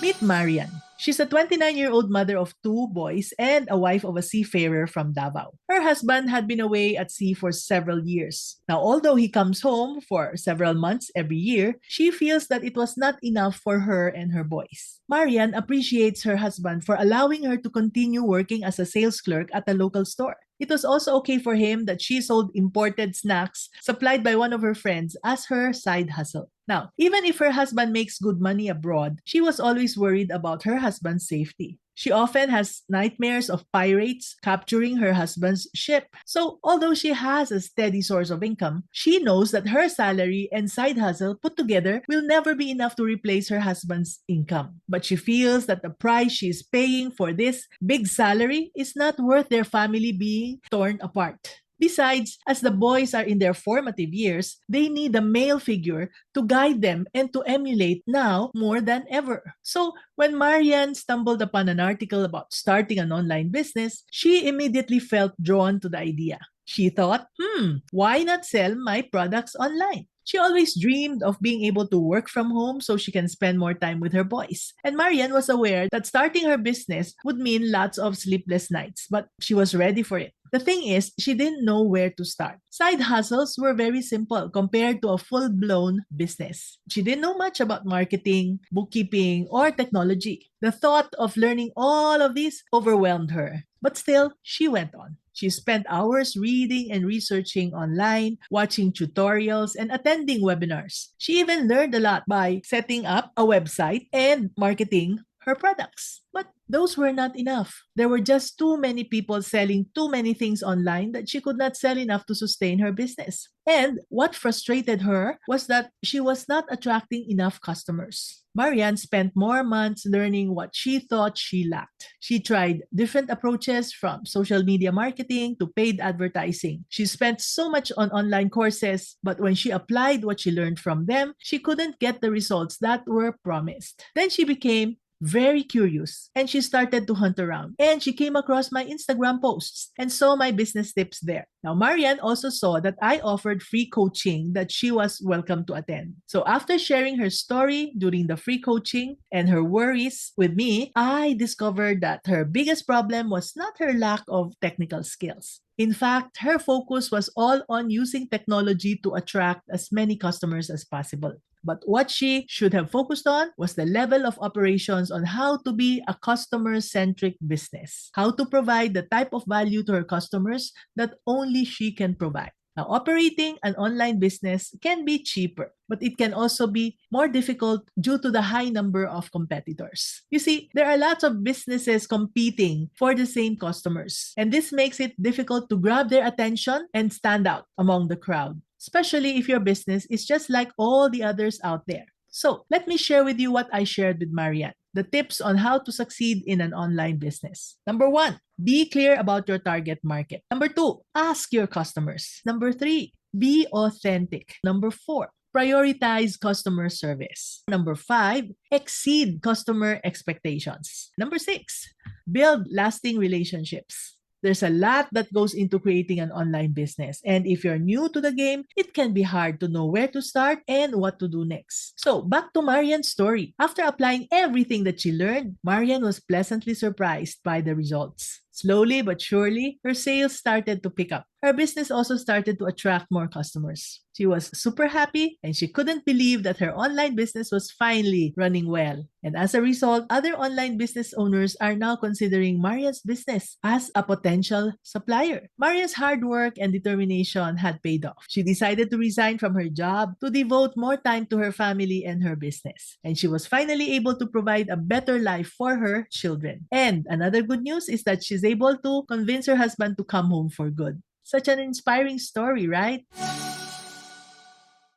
Meet Mariane. She's a 29-year-old mother of two boys and a wife of a seafarer from Davao. Her husband had been away at sea for several years. Now, although he comes home for several months every year, she feels that it was not enough for her and her boys. Mariane appreciates her husband for allowing her to continue working as a sales clerk at a local store. It was also okay for him that she sold imported snacks supplied by one of her friends as her side hustle. Now, even if her husband makes good money abroad, she was always worried about her husband's safety. She often has nightmares of pirates capturing her husband's ship. So, although she has a steady source of income, she knows that her salary and side hustle put together will never be enough to replace her husband's income. But she feels that the price she is paying for this big salary is not worth their family being torn apart. Besides, as the boys are in their formative years, they need a male figure to guide them and to emulate now more than ever. So, when Marianne stumbled upon an article about starting an online business, she immediately felt drawn to the idea. She thought, why not sell my products online? She always dreamed of being able to work from home so she can spend more time with her boys. And Marianne was aware that starting her business would mean lots of sleepless nights, but she was ready for it. The thing is, she didn't know where to start. Side hustles were very simple compared to a full-blown business. She didn't know much about marketing, bookkeeping, or technology. The thought of learning all of this overwhelmed her. But still, she went on. She spent hours reading and researching online, watching tutorials, and attending webinars. She even learned a lot by setting up a website and marketing her products. But those were not enough. There were just too many people selling too many things online that she could not sell enough to sustain her business. And what frustrated her was that she was not attracting enough customers. Marianne spent more months learning what she thought she lacked. She tried different approaches from social media marketing to paid advertising. She spent so much on online courses, but when she applied what she learned from them, she couldn't get the results that were promised. Then she became very curious and she started to hunt around, and she came across my Instagram posts and saw my business tips there. Now, Marianne also saw that I offered free coaching that she was welcome to attend. So after sharing her story during the free coaching and her worries with me, I discovered that her biggest problem was not her lack of technical skills. In fact, her focus was all on using technology to attract as many customers as possible. But what she should have focused on was the level of operations on how to be a customer-centric business, how to provide the type of value to her customers that only she can provide. Now, operating an online business can be cheaper, but it can also be more difficult due to the high number of competitors. You see, there are lots of businesses competing for the same customers, and this makes it difficult to grab their attention and stand out among the crowd, especially if your business is just like all the others out there. So, let me share with you what I shared with Marianne, the tips on how to succeed in an online business. Number 1, be clear about your target market. Number 2, ask your customers. Number 3, be authentic. Number 4, prioritize customer service. Number 5, exceed customer expectations. Number 6, build lasting relationships. There's a lot that goes into creating an online business. And if you're new to the game, it can be hard to know where to start and what to do next. So, back to Marianne's story. After applying everything that she learned, Marianne was pleasantly surprised by the results. Slowly but surely, her sales started to pick up. Her business also started to attract more customers. She was super happy and she couldn't believe that her online business was finally running well. And as a result, other online business owners are now considering Marianne's business as a potential supplier. Marianne's hard work and determination had paid off. She decided to resign from her job to devote more time to her family and her business. And she was finally able to provide a better life for her children. And another good news is that she's able to convince her husband to come home for good. Such an inspiring story, right?